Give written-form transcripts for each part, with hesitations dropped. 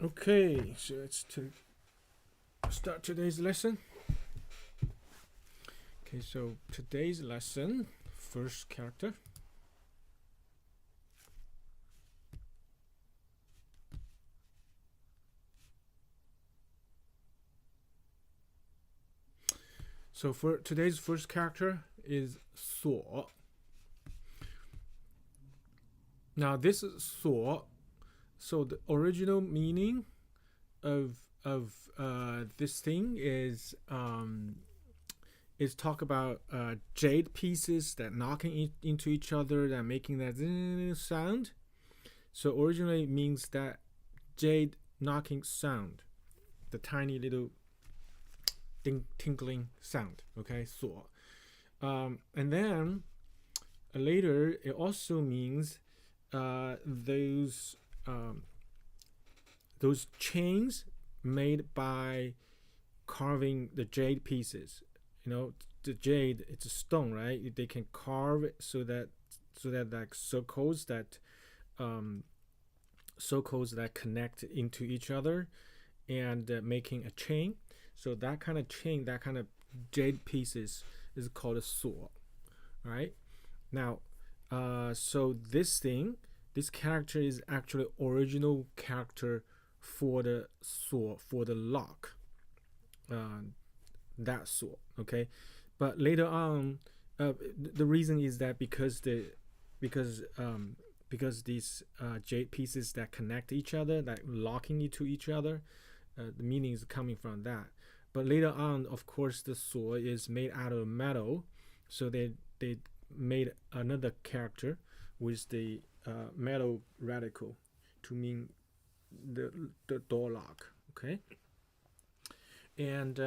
Okay, so let's start today's lesson. Okay, so today's lesson, first character. So for today's first character is 所. Now this is 所. So the original meaning of this thing is talk about jade pieces that knocking into each other, that making that sound. So originally it means that jade knocking sound, the tiny little tinkling sound. Okay, 锁. And then later it also means those chains made by carving the jade pieces. You know, the jade, it's a stone, right? They can carve it so that like circles that connect into each other and making a chain. So that kind of chain, that kind of jade pieces is called a 锁, right? Now, so this character is actually original character for the 锁, for the lock. That 锁, okay? But later on, the reason is that because these jade pieces that connect each other, that locking into each other, the meaning is coming from that. But later on, of course, the 锁 is made out of metal, so they made another character with the metal radical to mean the door lock. Okay, and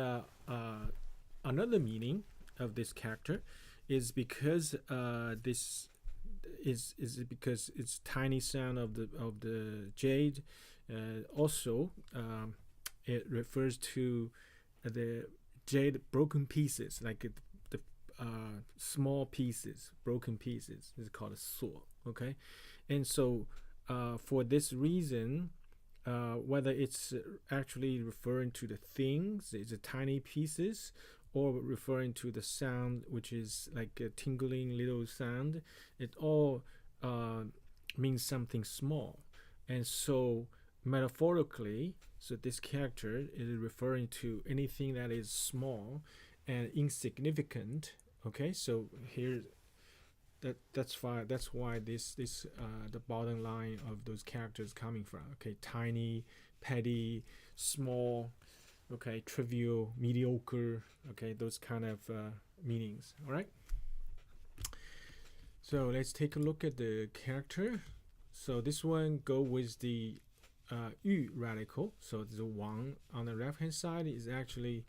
another meaning of this character is because this is because it's tiny sound of the jade. Also, it refers to the jade broken pieces, like the small pieces, broken pieces, is called a 锁. Okay, and so for this reason, whether it's actually referring to the things, it's a tiny pieces, or referring to the sound, which is like a tingling little sound, it all means something small. And so metaphorically, so this character is referring to anything that is small and insignificant. Okay, so here that's why this the bottom line of those characters coming from. Okay, tiny, petty, small, okay, trivial, mediocre, okay, those kind of meanings. All right, so let's take a look at the character. So this one go with the 玉 radical. So the 王 on the left hand side is actually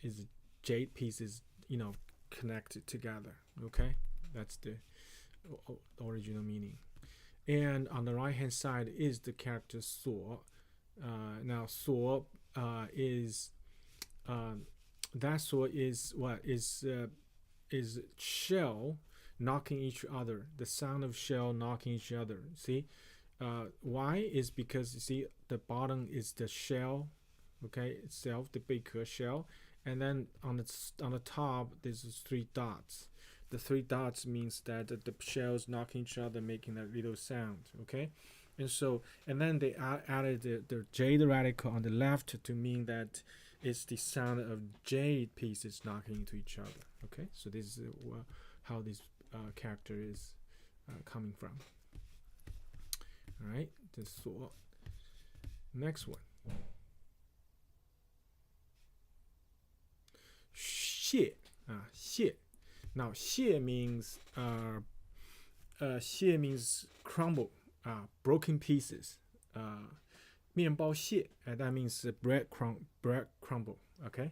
is jade pieces, connected together. Okay, that's the original meaning. And on the right hand side is the character 锁. Now 锁 is that 锁 is what is shell knocking each other, the sound of shell knocking each other. See, why is because you see the bottom is the shell, okay, itself, the 贝壳 shell, and then on the top there's 3 dots. The 3 dots means that the shells knocking each other, making that little sound. Okay, and then they added the jade radical on the left to mean that it's the sound of jade pieces knocking into each other. Okay, so this is how this character is coming from. All right, this 锁. Next one. 蟹 蟹. Now 蟹 means 蟹 means crumble, broken pieces. 面包蟹 that means bread crumble. Okay,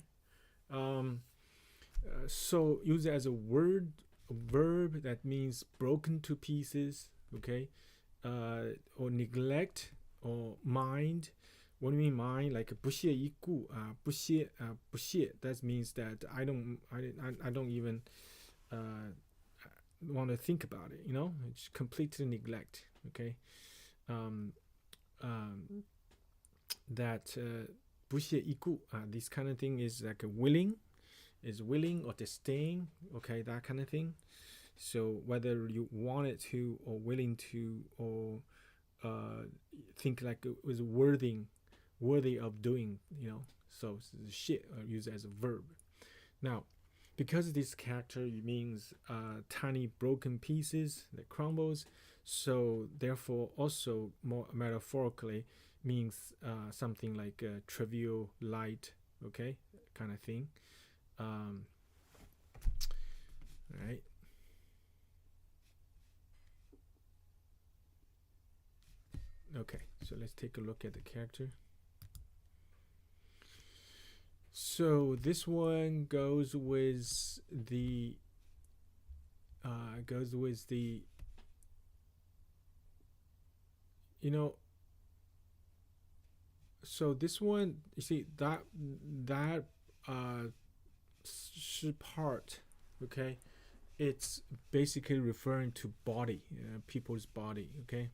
so use it as a verb that means broken to pieces. Okay, or neglect or mind. What do you mean mind? Like 不屑一顾 不屑 that means that I don't even want to think about it. It's completely neglect. Okay, that 不屑一顾 this kind of thing is like a willing or disdain, okay, that kind of thing. So whether you wanted to or willing to or think like it was worthy of doing, so 屑 used as a verb. Now, because this character means tiny broken pieces that crumbles, so therefore also more metaphorically means something like trivial, light, okay, kind of thing. Right. Okay, so let's take a look at the character. So this one goes with the so this one, you see that part, okay, it's basically referring to body, people's body, okay.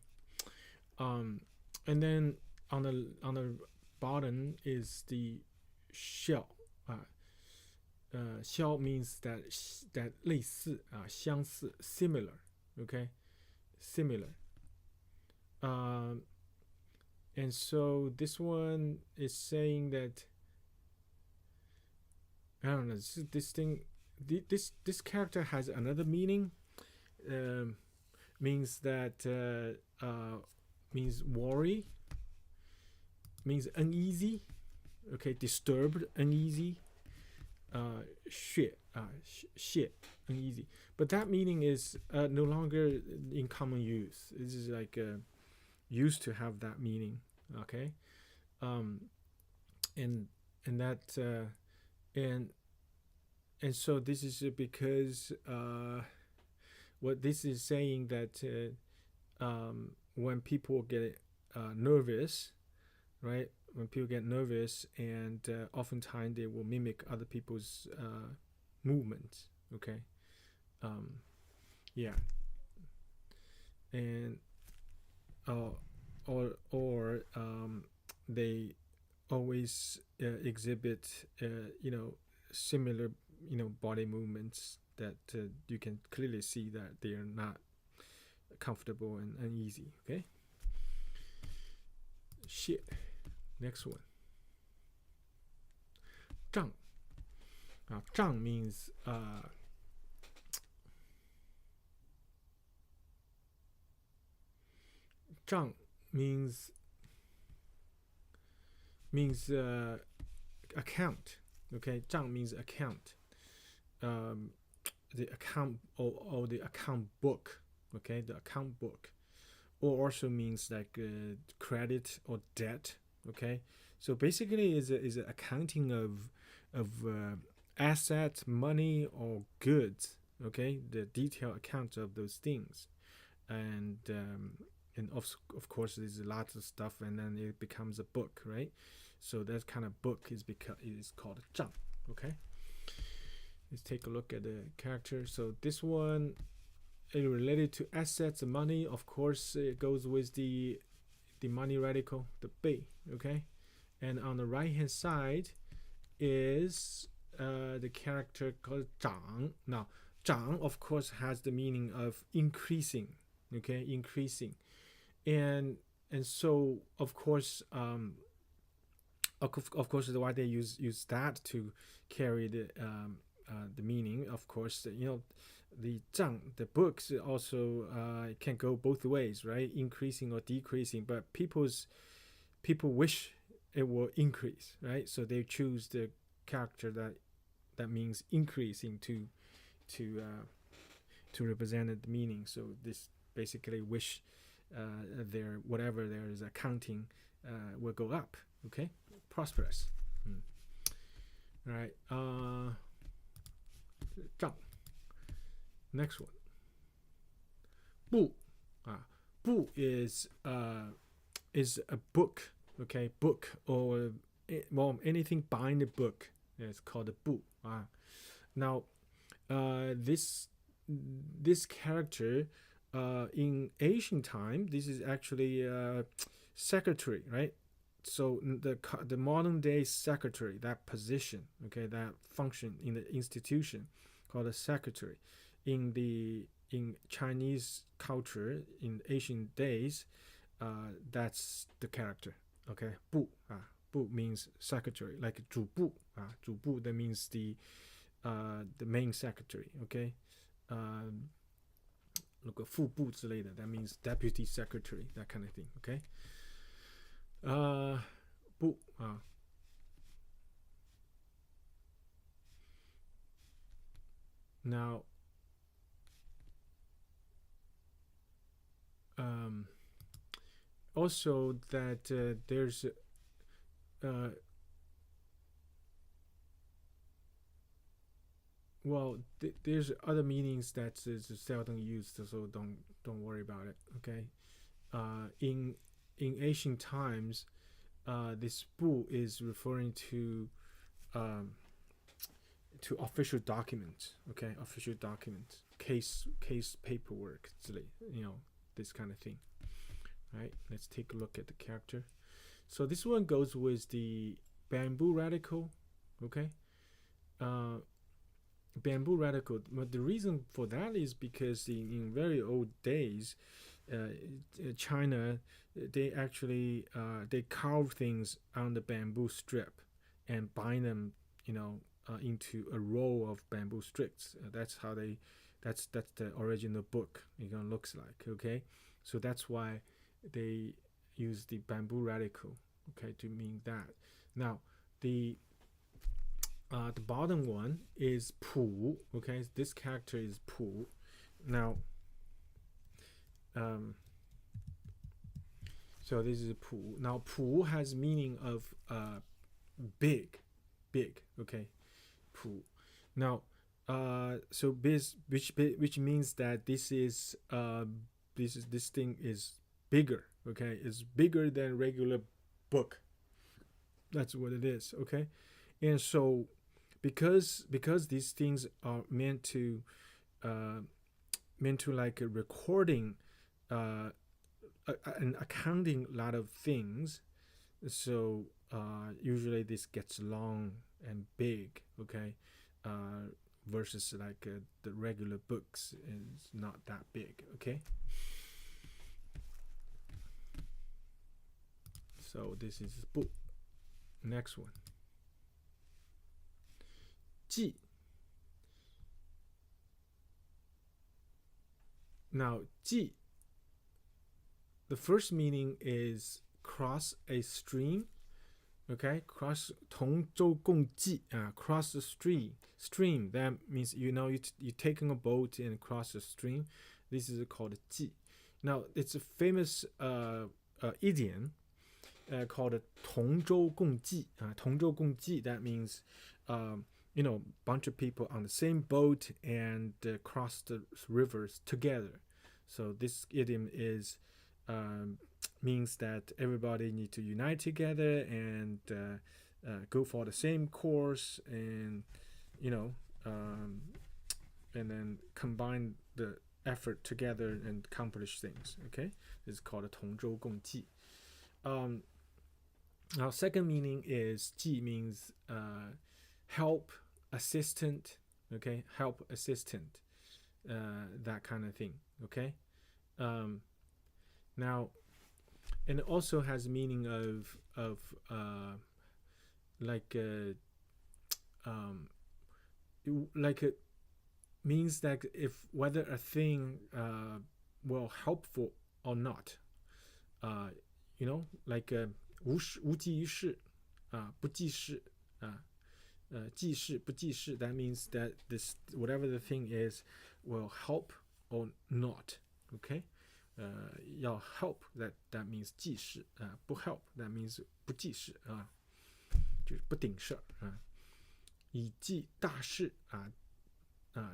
And then on the bottom is the shell. shell means that 类似相似 similar, okay, similar. And so this one is saying that I don't know, this thing, this character has another meaning. Means that means worry, means uneasy, okay, disturbed, uneasy, shit, uneasy. But that meaning is no longer in common use. This is like used to have that meaning, okay. And that and so this is because what this is saying that when people get nervous, right? When people get nervous, and oftentimes they will mimic other people's movements, okay. Yeah. And or they always exhibit similar body movements that you can clearly see that they are not comfortable and uneasy, okay. Shit. Next one. 胀. Now, 胀 means account, okay. 账 means account. The account or the account book, okay, the account book, or also means like credit or debt, okay. So basically is an accounting of assets, money, or goods, okay, the detailed account of those things. And of course there's lots of stuff, and then it becomes a book, right? So that kind of book is called 账, okay. Let's take a look at the character. So this one is related to assets and money. Of course, it goes with the money radical, the 倍, okay. And on the right hand side is the character called 涨. Now, 涨 of course has the meaning of increasing, okay, increasing. And so of course why they use that to carry the meaning. Of course, the 账, the books also can go both ways, right? Increasing or decreasing, but people wish it will increase, right? So they choose the character that means increasing to represent the meaning. So this basically wish whatever there is accounting will go up, okay, prosperous. All right. 账. Next one. 部. 部 is a book, okay, book, or anything behind a book is called a 部. Now, this character in ancient time, this is actually secretary, right? so the modern day secretary, that position, okay, that function in the institution called a secretary, in Chinese culture in ancient days, that's the character. Okay, 部 部 means secretary, like 主部 主部 that means the main secretary. Okay, 如果副部之类的 that means deputy secretary, that kind of thing. Okay, 部 now also that there's well, there's other meanings that is seldom used, so don't worry about it. Okay, in ancient times, this 部 is referring to official documents. Okay, official documents, case paperwork, this kind of thing. Right, let's take a look at the character. So this one goes with the bamboo radical. Okay, bamboo radical. But the reason for that is because in very old days, China, they actually they carve things on the bamboo strip and bind them, into a row of bamboo strips. That's how that's the original book. Looks like. Okay, so that's why they use the bamboo radical, okay, to mean that. Now the bottom one is 普, okay, this character is 普. Now so this is 普. Now 普 has meaning of big, okay, 普. Now so which means that this thing is bigger, okay, is bigger than regular book. That's what it is. Okay, and so because these things are meant to like a recording and accounting a lot of things, so usually this gets long and big. Okay, versus like the regular books is not that big. Okay, so this is book. Next one, 记. Now 记, the first meaning is cross a stream. Okay, cross 同舟共济 cross the stream. That means you're taking a boat and cross the stream. This is called 济. Now it's a famous idiom called 同舟共济. 同舟共济, that means bunch of people on the same boat and cross the rivers together. So this idiom is means that everybody need to unite together and go for the same course, and and then combine the effort together and accomplish things. Okay, this is called 同舟共济. Now second meaning is 济 means help, assistant. Okay, help, assistant, that kind of thing. Okay, now, and it also has meaning of like it means that if whether a thing will helpful or not, like 无济于事不济事济事不济事. That means that this whatever the thing is will help or not. Okay, 要 help, that means 济事不 help, that means 不济事就是不顶事以济大事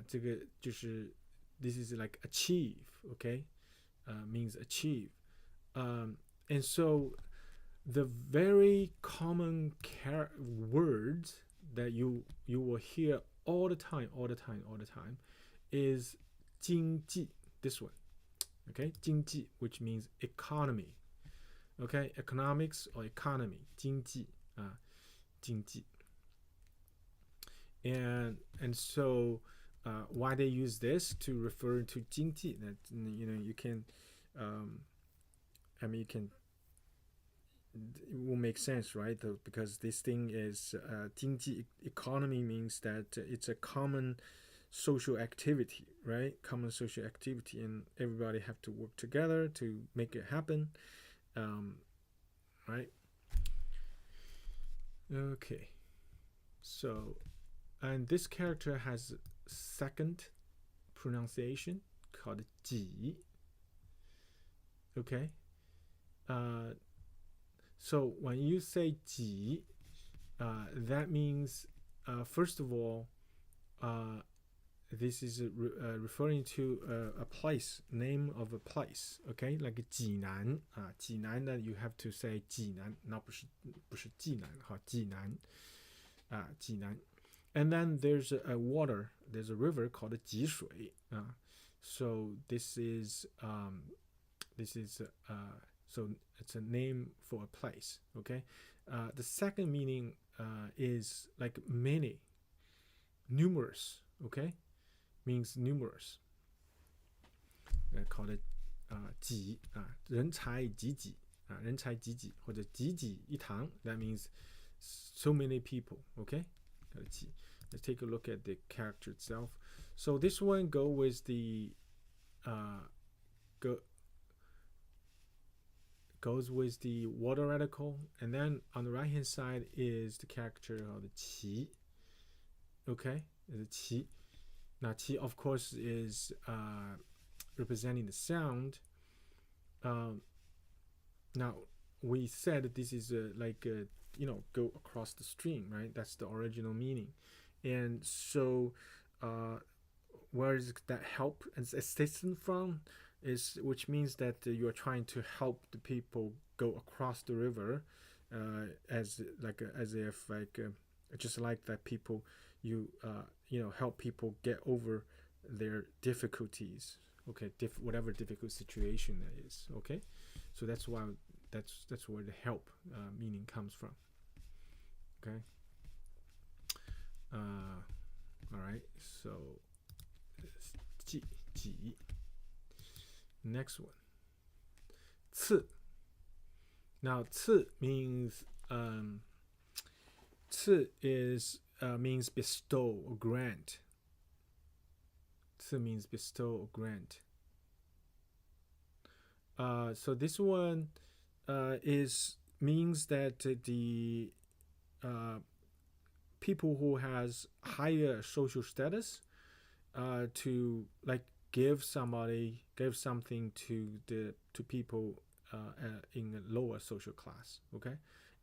这个就是 this is like achieve. Okay, means achieve. And so the very common words that you will hear all the time is 经济, this one. Okay, 经济, which means economy. Okay, economics or economy, 经济经济. And so why they use this to refer to 经济? That you can, you can. It will make sense, right? Because this thing is 经济 economy means that it's a common social activity, right? Common social activity, and everybody have to work together to make it happen, right? Okay, so and this character has second pronunciation called 己. Okay, so when you say 己, that means first of all, this is referring to a place, name of a place. Okay, like 济南济南 that you have to say 济南，那不是济南济南济南. And then there's a water, there's a river called 济水. So this is so it's a name for a place. Okay, the second meaning is like many, numerous. Okay, means numerous. Called 己人才济济人才济济或者济济一堂. That means so many people. Okay, let's take a look at the character itself. So this one go with the goes with the water radical, and then on the right hand side is the character of the qi. Okay, the qi. Now qi of course is representing the sound. Now we said this is like go across the stream, right? That's the original meaning. And so where is that help and assistance from? Is which means that you are trying to help the people go across the river, as if just like that people you help people get over their difficulties. Okay, whatever difficult situation that is. Okay, so that's why that's where the help meaning comes from. Okay. All right. So 济. Next one, 赐. Now 赐 means 赐 is means bestow or grant. 赐 means bestow or grant. So this one means that the people who has higher social status to like give something to people in a lower social class. Okay,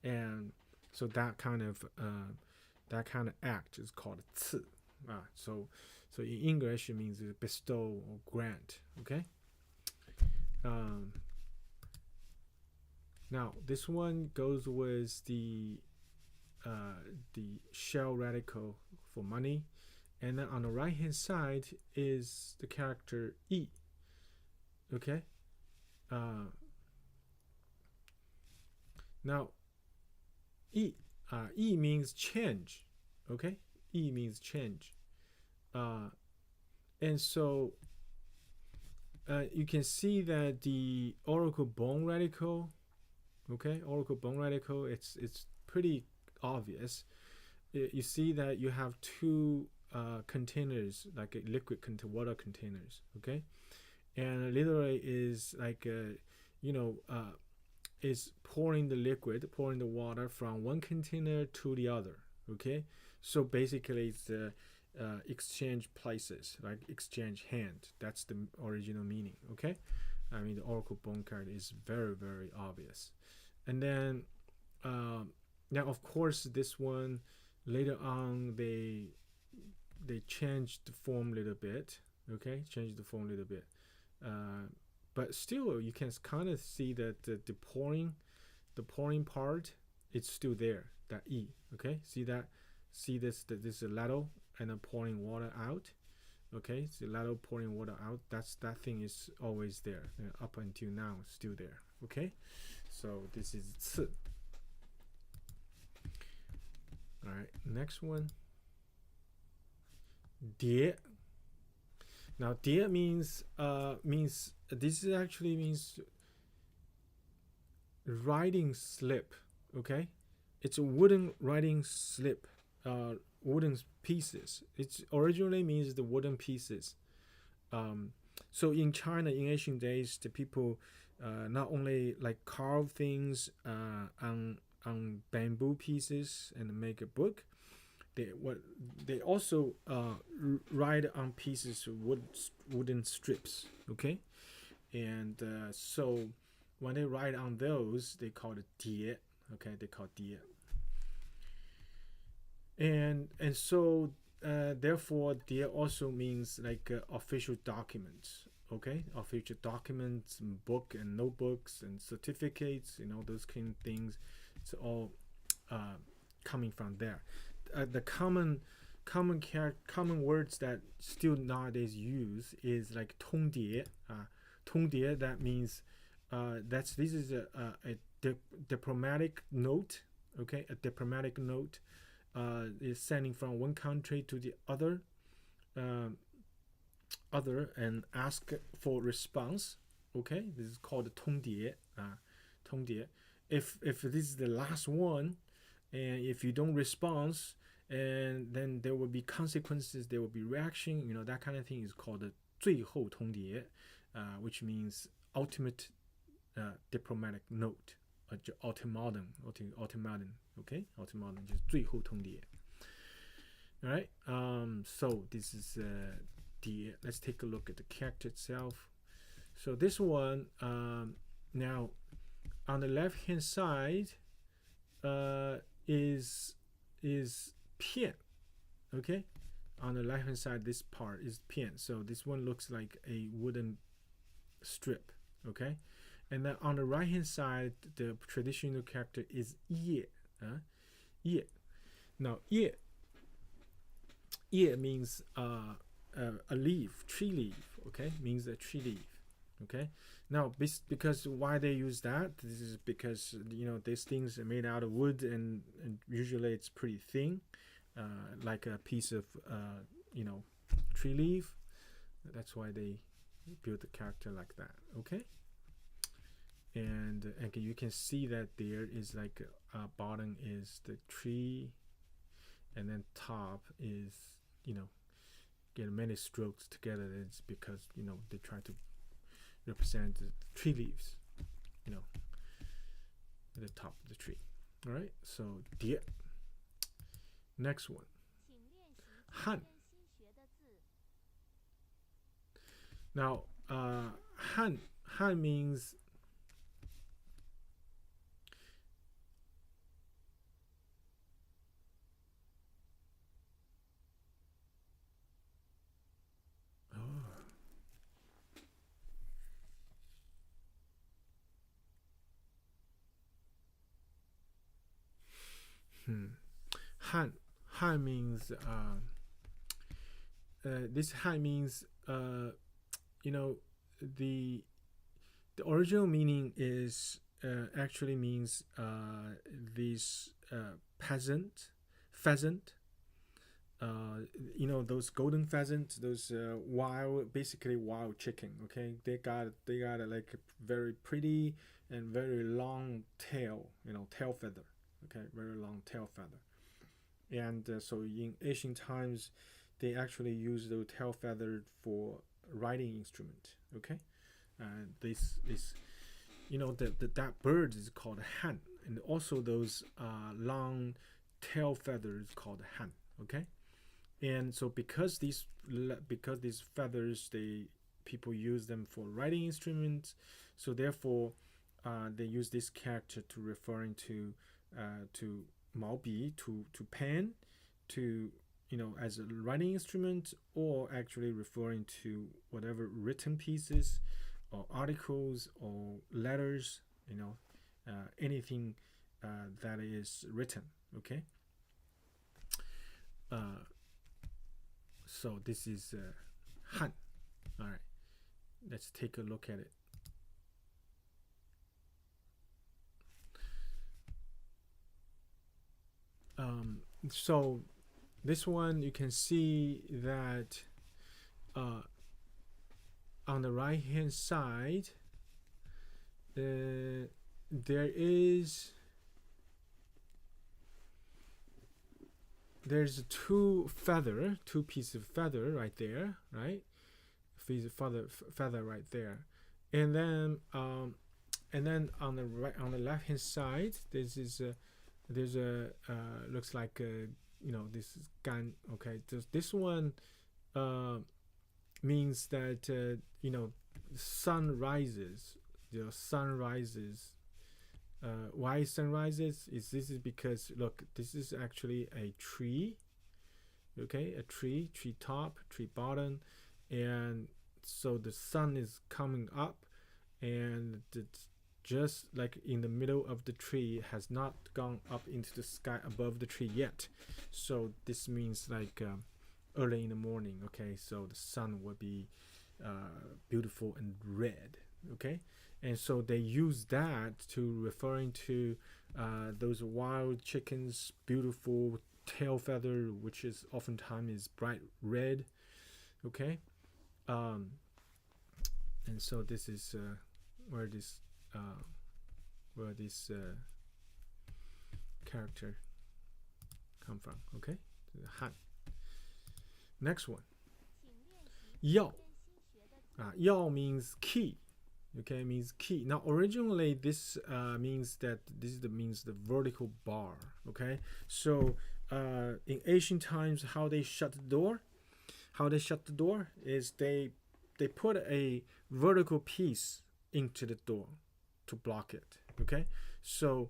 and so that kind of act is called 赐. So in English it means bestow or grant. Okay. Now this one goes with the shell radical for money, and then on the right hand side is the character 义. Okay. Now 义means change. Okay, 义 means change. And so you can see that the oracle bone radical. Okay, oracle bone radical. It's pretty obvious. You see that you have two containers, like liquid water containers. Okay, and literally is like is pouring the water from one container to the other. Okay, so basically it's exchange places, like exchange hand. That's the original meaning. Okay, I mean the oracle bone card is very, very obvious. And then now of course this one later on they changed the form a little bit. Okay, changed the form a little bit, but still you can kind of see that the pouring part, it's still there, that E. Okay, see this is a ladle and then pouring water out. Okay, the ladle pouring water out. That thing is always there, up until now, still there. Okay, so this is 次. All right, next one. 叠. Now 叠 means this actually means writing slip. Okay, it's a wooden writing slip. Wooden pieces. It originally means the wooden pieces. So in China, in ancient days, the people not only like carve things on bamboo pieces and make a book. They also write on pieces of wooden strips. Okay, and so when they write on those, they call it 叠. Okay, they call it 叠. And so therefore 叠 also means like official documents. Okay, official documents, book and notebooks and certificates, those kind of things. It's all coming from there. The common words that still nowadays use is like 通牒. 通牒, that means this is a diplomatic note. Okay, a diplomatic note is sending from one country to the other and ask for response. Okay, this is called 通牒. 通牒. If this is the last one, and if you don't respond, and then there will be consequences, there will be reaction, that kind of thing is called 最后通牒, which means ultimate diplomatic note, ultimatum. Okay, ultimatum 就是最后通牒. All right, so this is 牒. Let's take a look at the character itself. So this one, now on the left hand side is 片. Okay, on the left hand side, this part is 片. So this one looks like a wooden strip. Okay, and then on the right hand side, the traditional character is 叶. 叶. Now 叶 means a leaf, tree leaf. Okay, means a tree leaf. Okay, now because why they use that, this is because these things are made out of wood, and usually it's pretty thin, like a piece of tree leaf. That's why they build the character like that. Okay, and you can see that there is like bottom is the tree, and then top is get many strokes together. It's because they try to represent the tree leaves, at the top of the tree. All right, so 叠. Next one, 汉. Now Han means Han means this Han means the original meaning is actually means this pheasant, those golden pheasants, those basically wild chicken. Okay, they got like a very pretty and very long tail, tail feather. Okay, very long tail feather. And so in ancient times, they actually use the tail feather for writing instrument. Okay, this is that bird is called han, and also those long tail feathers called han. Okay, and so because these feathers, people use them for writing instruments, so therefore they use this character to referring to 毛笔, to pen, to as a writing instrument, or actually referring to whatever written pieces or articles or letters, anything that is written. Okay, so this is han. All right, let's take a look at it. So this one you can see that on the right hand side there's two pieces of feather right there, right? Feather right there, and then on the left hand side there's a looks like this is gun. Okay, this one means that sun rises. Sun rises. Why sun rises? This is because look, this is actually a tree. Okay, a tree top, tree bottom, and so the sun is coming up, and it's just like in the middle of the tree, has not gone up into the sky above the tree yet. So this means like early in the morning. Okay, so the sun will be beautiful and red. Okay, and so they use that to referring to those wild chickens' beautiful tail feather, which is oftentimes is bright red. Okay, and so this is where this character come from. Okay, Han. Next one, Yao. Yao means key. Okay, means key. Now originally this means that means the vertical bar. Okay, so in ancient times, how they shut the door is they put a vertical piece into the door to block it. Okay, so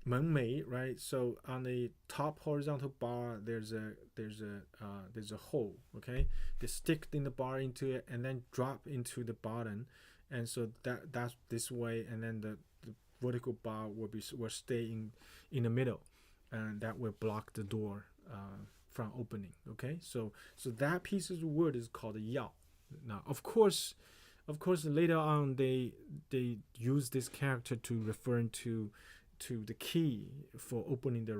门楣, right? So on the top horizontal bar, there's a hole. Okay, they stick in the bar into it and then drop into the bottom, and so that's this way, and then the vertical bar will stay in the middle, and that will block the door from opening. Okay, so that piece of wood is called a yao. Now, of course, later on they use this character to refer to the key for opening the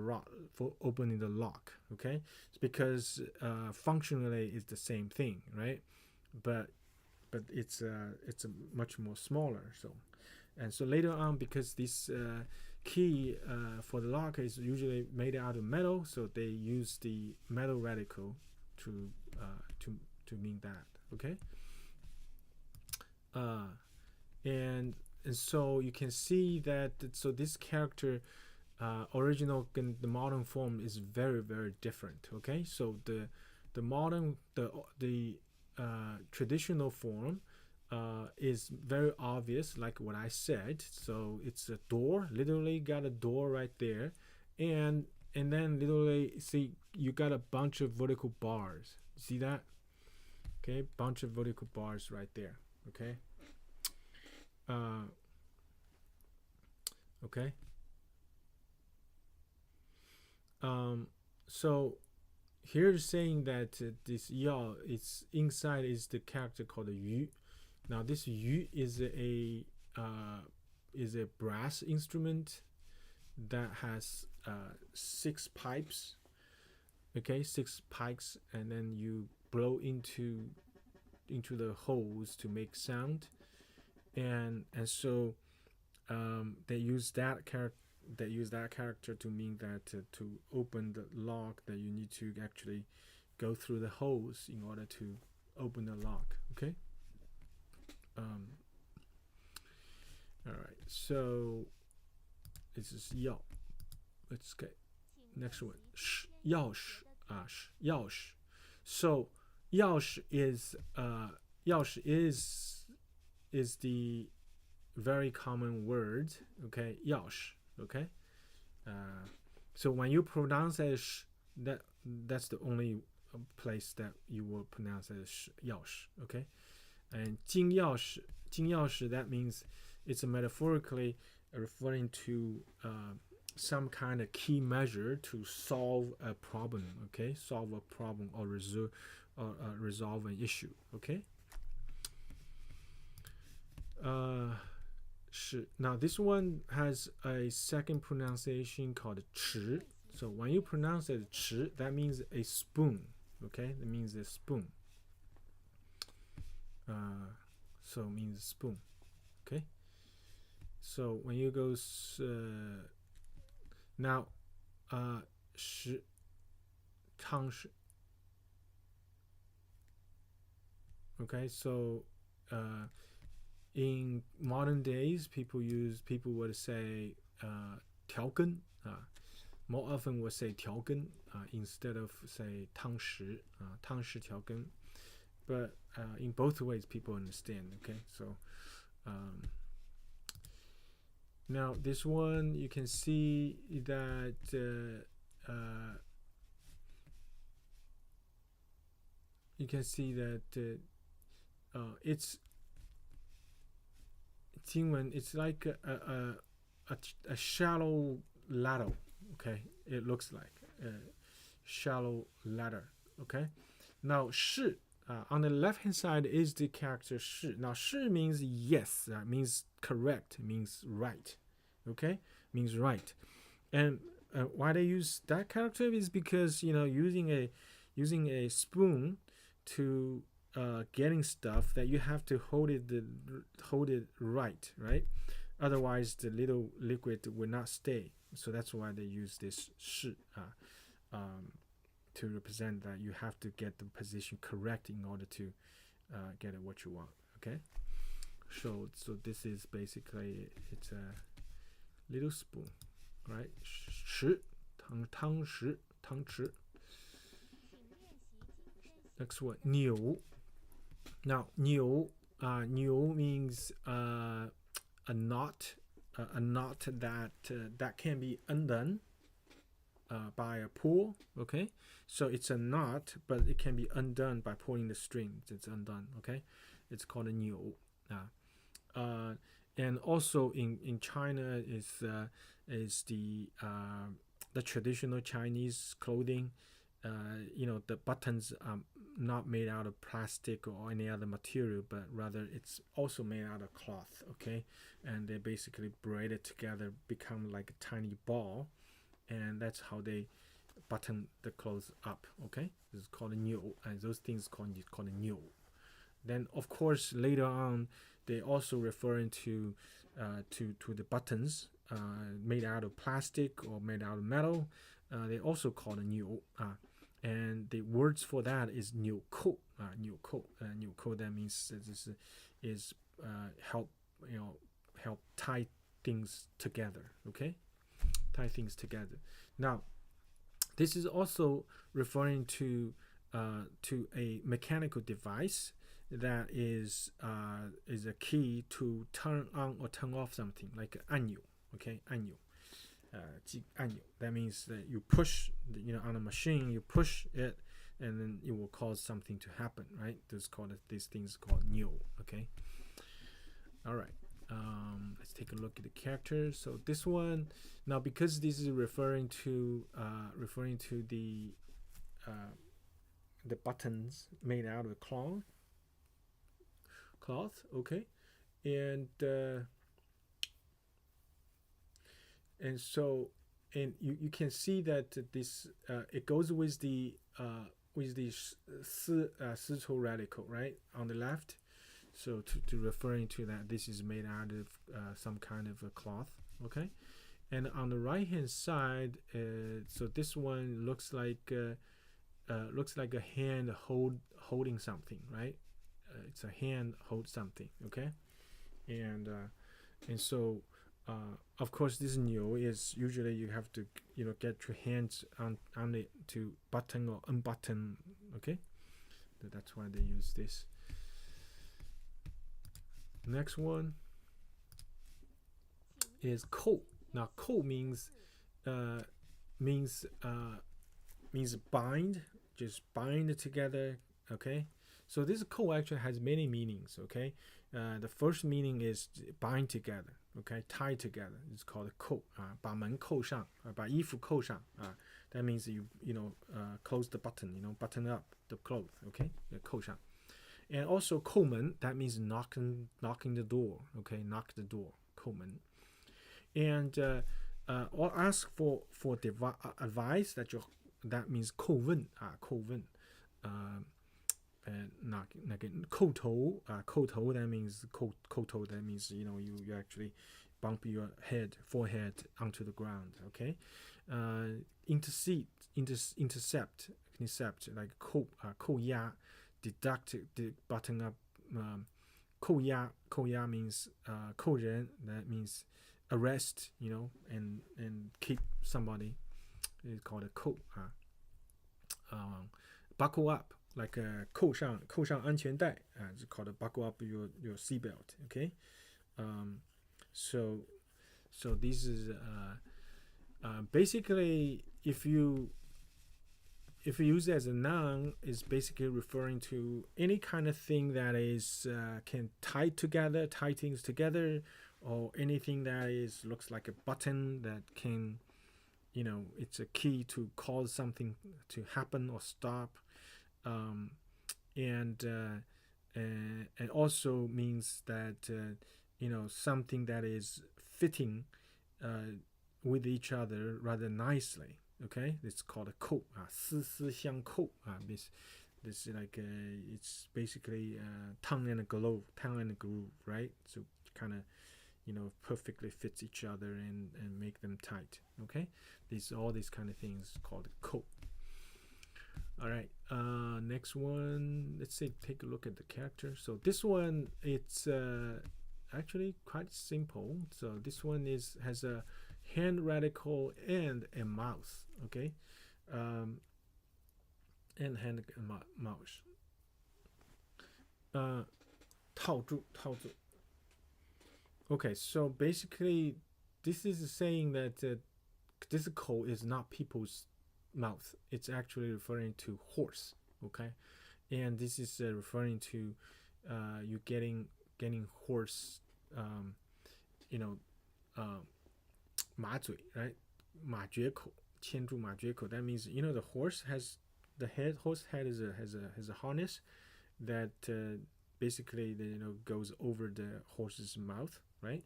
lock. Okay, it's because functionally it's the same thing, right? But it's a much more smaller. So, and so later on, because this key for the lock is usually made out of metal, so they use the metal radical to mean that. Okay, and so you can see that so this character original and the modern form is very, very different. Okay, so the modern the traditional form is very obvious, like what I said. So it's a door, literally got a door right there, and then literally see you got a bunch of vertical bars. See that? Okay, bunch of vertical bars right there. Okay. Okay. So here it's saying that this yao, its inside is the character called yu. Now this yu is a brass instrument that has 6 pipes. Okay, 6 pipes, and then you blow into the holes to make sound, and so they use that character to mean that to open the lock, that you need to actually go through the holes in order to open the lock. Okay. All right. So this is yao. Let's get next one. Yaosh. Yaosh. So yaosh is the very common word. Okay, yaosh. Okay, so when you pronounce it as that's the only place that you will pronounce it as yaosh. Okay, and 金钥匙, that means it's metaphorically referring to some kind of key measure to solve a problem. Okay, solve a problem or or resolve an issue. Okay. Now this one has a second pronunciation called 匙. So when you pronounce it 匙, that means a spoon. Okay, that means a spoon. So it means spoon. Okay. So when you go now 匙汤匙. Okay, so in modern days, people would say 调羹. More often would say 调羹 instead of say 汤匙. 汤匙调羹. But in both ways, people understand. Okay, so now this one you can see that it's 经文, it's like a shallow ladder. Okay, it looks like a shallow ladder. Okay, now 是 on the left hand side is the character 是. Now 是 means yes, means correct, means right. Okay, means right. And why they use that character is because using a spoon to getting stuff, that you have to hold it right. Otherwise the little liquid will not stay. So that's why they use this 是 to represent that you have to get the position correct in order to get what you want. Okay, so this is basically, it's a little spoon, right? 匙 汤匙 汤匙. Next one, 扭. Now 扭 means a knot that can be undone by a pull. Okay, so it's a knot, but it can be undone by pulling the string. It's undone. Okay, it's called a 扭. And also in China is the traditional Chinese clothing. The buttons are not made out of plastic or any other material, but rather it's also made out of cloth. Okay, and they basically braid it together, become like a tiny ball, and that's how they button the clothes up. Okay, this is called a 扭, and those things called a 扭. Then of course later on they also referring to the buttons made out of plastic or made out of metal. They also call a 扭. And the words for that is 纽扣. 纽扣. 纽扣, that means this is help tie things together. Okay, tie things together. Now this is also referring to a mechanical device that is a key to turn on or turn off something, like 按钮. Okay, 按钮. 按钮. That means that you push on a machine, you push it, and then it will cause something to happen, right? These things called 扭. Okay, all right. Let's take a look at the characters. So this one, now because this is referring to the buttons made out of cloth. Okay, and so you can see that this it goes with the 丝绸 radical, right, on the left. So to referring to that, this is made out of some kind of a cloth. Okay, and on the right hand side, so this one looks like a hand holding something, right? It's a hand hold something. Okay, and so of course this 扭 is usually you have to get your hands on it to button or unbutton. Okay, that's why they use this. Next one is 扣. Now 扣 means bind, just bind together. Okay, so this 扣 actually has many meanings. Okay, the first meaning is bind together. Okay, tie together. It's called 扣. 把门扣上, 把衣服扣上, That means close the button, button up the clothes, okay? 扣上. And also 叩门, that means knocking the door, okay? Knock the door, 叩门. And or ask for advice, that means 叩问, 叩问.扣头, that means 扣头, that means you actually bump your forehead onto the ground, okay? Intercept, like 扣押, deduct, button up. 扣押 means 扣人, that means arrest, and keep somebody. It's called a 扣. Buckle up, like 扣上安全带, it's called a buckle up your seatbelt, okay? So this is basically, if you use it as a noun, is basically referring to any kind of thing that is can tie things together, or anything that looks like a button that can, it's a key to cause something to happen or stop, and also means that something that is fitting with each other rather nicely. Okay, it's called a 扣, 丝丝相扣, this is like it's basically tongue and a groove, right? So kind of perfectly fits each other and make them tight. Okay, all these kind of things called 扣. All right, next one, let's take a look at the character. So this one, it's actually quite simple. So this one has a hand radical and a mouth, okay? And hand and mouse. 套住. Okay, so basically this is saying that this code is not people's mouth. It's actually referring to horse, okay? And this is referring to you getting horse, 马嘴, right? 马决口, 牵住马决口. That means the horse has horse head has a harness that basically goes over the horse's mouth, right?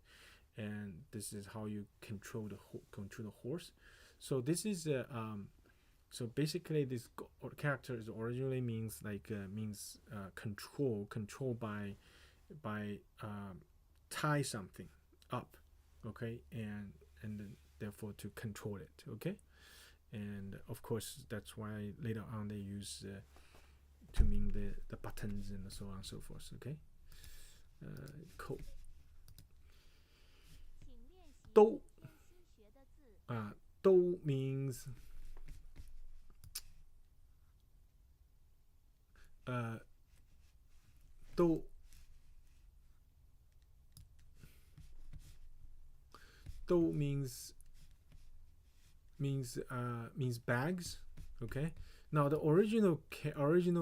And this is how you control the horse. So this is so basically this character originally means control by tie something up, okay, and then therefore to control it, okay? And of course that's why later on they use to mean the buttons and so on and so forth, okay? 扣 都 都 means都means bags, okay? Now the original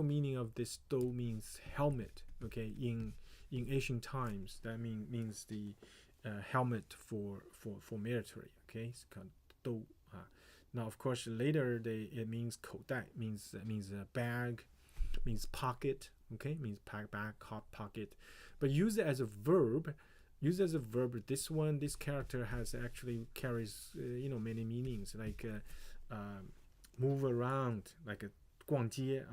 meaning of this 都 means helmet, okay? In ancient times, that means the helmet for military, okay? It's called 都. Now of course later it means 口袋, means a bag, means pocket, okay? Means bag, hot pocket. But use it as a verb. This character actually carries many meanings, like move around, like a 逛街,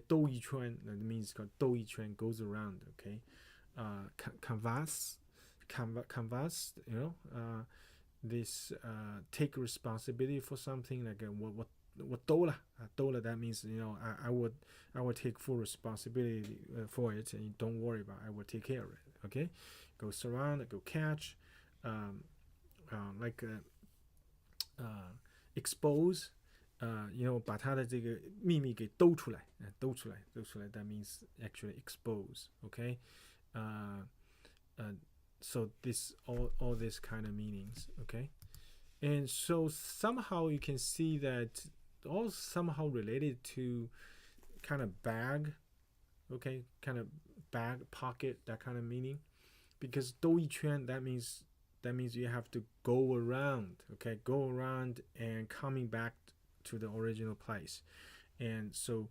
兜一圈, that means 兜一圈, goes around, okay? Canvas, this take responsibility for something, like 我兜了, that means I would take full responsibility for it, and don't worry about it, I will take care of it, okay? Go surround, go catch, like expose, 把他的这个秘密给兜出来, that means actually expose, okay? So this all this kind of meanings, okay? And so somehow you can see that all somehow related to kind of bag, okay? Kind of bag, pocket, that kind of meaning. Because 兜一圈, that means you have to go around, okay? Go around and coming back to the original place, and so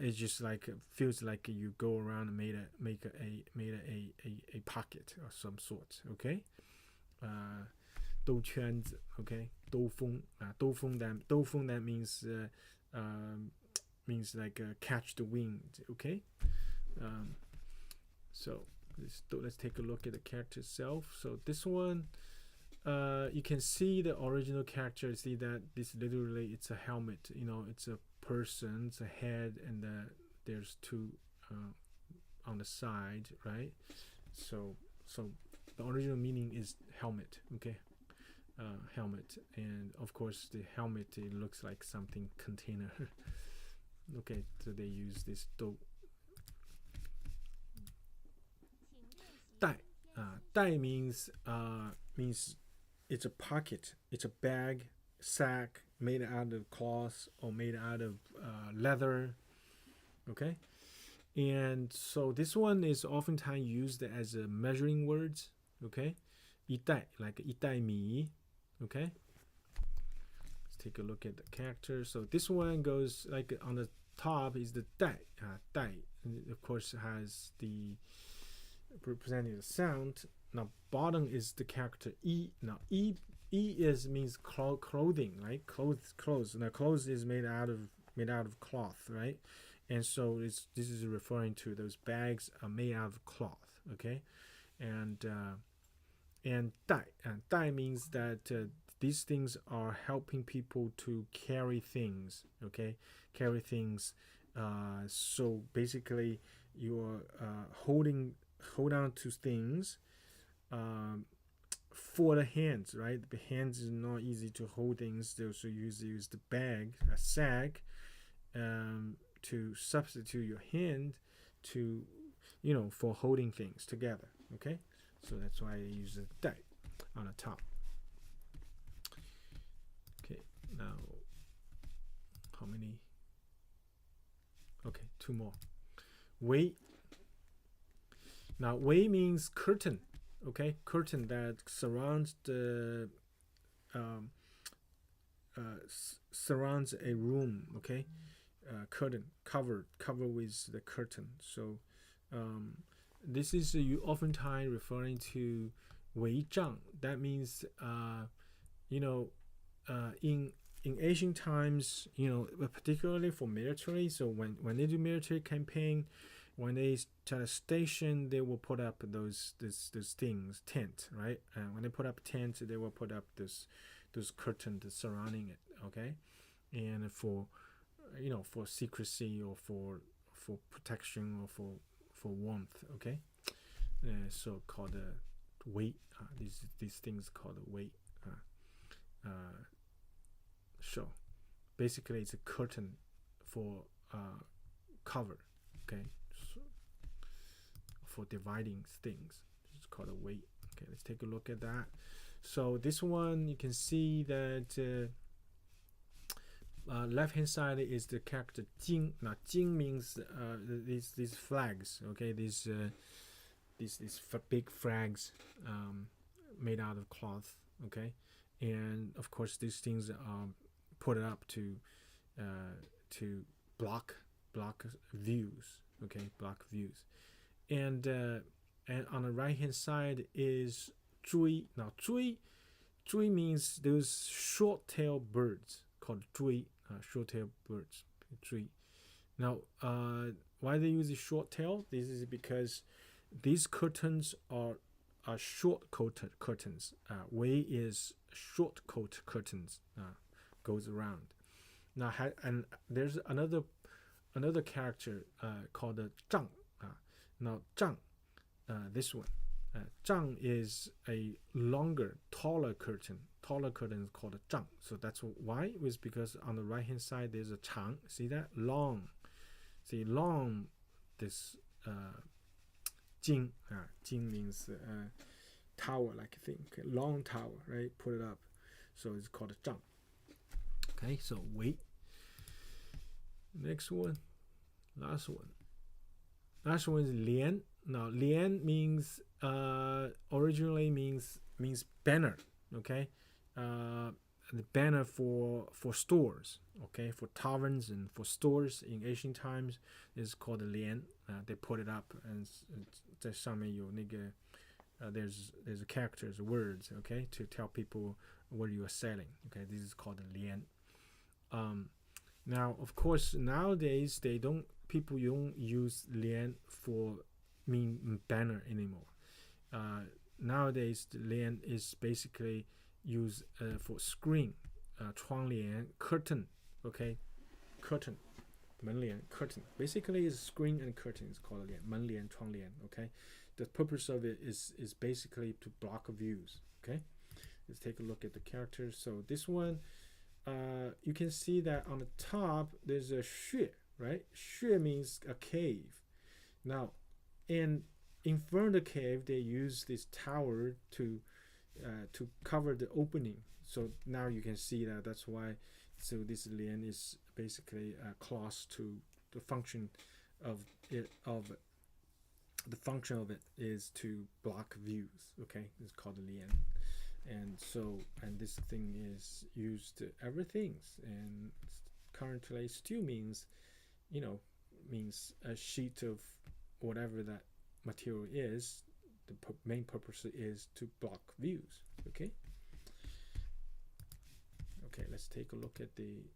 it's just like feels like you go around and made a pocket of some sort. Okay, 兜圈子 okay, 兜风 兜风 that means means like catch the wind. Okay, so let's take a look at the character itself. So this one, you can see the original character. See that this literally it's a helmet. It's a person, it's a head, and there's two on the side, right? So the original meaning is helmet. Okay, helmet, and of course the helmet, it looks like something container. Okay, so they use this 兜 带 带 means it's a pocket, it's a bag, sack made out of cloth or made out of leather. Okay, and so this one is oftentimes used as a measuring words. Okay, 一袋 like 一袋米. Okay, let's take a look at the character. So this one goes like on the top is the 袋 袋, and of course has the representing the sound. Now bottom is the character 一. Now 一 means clothing, right? Clothes. Now clothes is made out of cloth, right? And so this is referring to those bags are made out of cloth. Okay, and 袋 袋 means that these things are helping people to carry things. Okay, carry things. So basically, you are hold on to things. For the hands, right? The hands is not easy to hold things. They also use the bag, a sack, to substitute your hand to, for holding things together. Okay, so that's why I use the 袋 on the top. Okay, now how many? Okay, two more. 围. Now 围 means curtain. Okay, curtain that surrounds the surrounds a room. Okay, curtain cover with the curtain. So this is you oftentimes referring to 围帐. That means in ancient times, particularly for military. So when they do military campaign, when they try to station, they will put up those things, tent, right? And when they put up tent, they will put up those curtains surrounding it. Okay, and for secrecy or for protection or for warmth. Okay, so called a 围. These things called a 围. So basically, it's a curtain for cover. Okay. For dividing things, it's called a 围. Okay, let's take a look at that. So this one, you can see that left hand side is the character 金. Now 金 means these flags. Okay, these big flags made out of cloth. Okay, and of course these things are put up to block views. Okay, block views. And on the right hand side is 追. Now 追 means those short-tailed birds called 追, short-tailed birds. 追. Now why they use the short tail? This is because these curtains are short curtains. 围 is short coat curtains, goes around. Now and there's another character called the 帐. Now 帐, this one, 帐 is a longer, taller curtain. Taller curtain is called a 帐. So that's why it was because on the right hand side there's a 长. See that? Long. See long. This 金. 金 means tower, like a thing. Okay, long tower, right? Put it up. So it's called a 帐. Okay, so 围. Next one, last one. Last one is 帘. Now 帘 means originally means banner. Okay, the banner for stores. Okay, for taverns and for stores in ancient times is called 帘. They put it up and 在上面有那个 there's characters, words, okay, to tell people what you are selling. Okay, this is called 帘. Now, of course, nowadays people don't use 帘 for mean banner anymore. Nowadays, the 帘 is basically used for screen, 窗帘, curtain, okay, curtain, 门帘, curtain. Basically, it's screen and curtain. It's called 帘,门帘, 窗帘, okay. The purpose of it is basically to block views, okay. Let's take a look at the characters. So this one, you can see that on the top there's a 穴, right? 穴 means a cave. Now, in front of the cave, they use this tower to cover the opening. So now you can see that. That's why. So this 帘 is basically close to the function of it. The function of it is to block views. Okay, it's called 帘. And this thing is used to everything, and currently still means a sheet of whatever that material is. The main purpose is to block views. Okay, let's take a look at the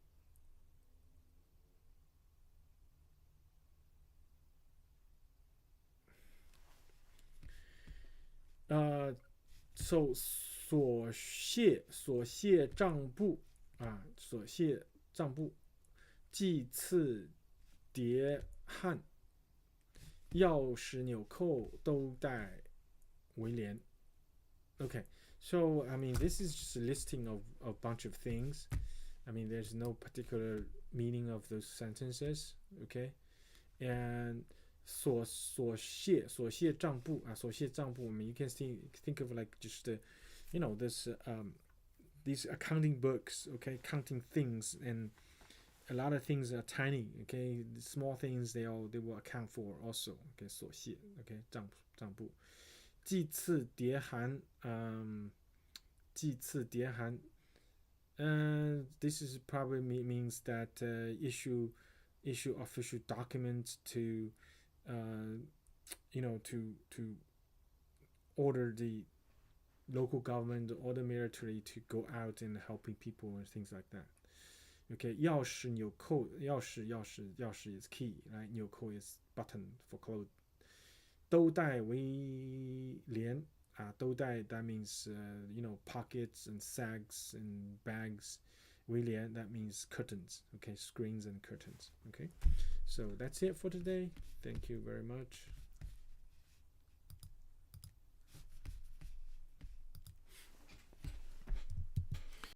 so 所谢账簿啊，所谢账簿，祭祀叠汉，钥匙纽扣都带为连。Okay, so I mean this is just a listing of a bunch of things. I mean there's no particular meaning of those sentences. Okay, and 所谢账簿啊，所谢账簿。I mean you can think of like just the this these accounting books, okay, counting things, and a lot of things are tiny, okay, the small things they will account for also. Okay, 所谢 okay, 账簿。祭祀叠函 祭祀叠函 this is probably means that issue official documents to to order the local government or the military to go out and helping people and things like that. Okay, 钥匙纽扣，钥匙 is key, right? 纽扣 is button for clothes. 兜带为连兜带 that means pockets and sacks and bags. 为连 that means curtains. Okay, screens and curtains. Okay, so that's it for today. Thank you very much.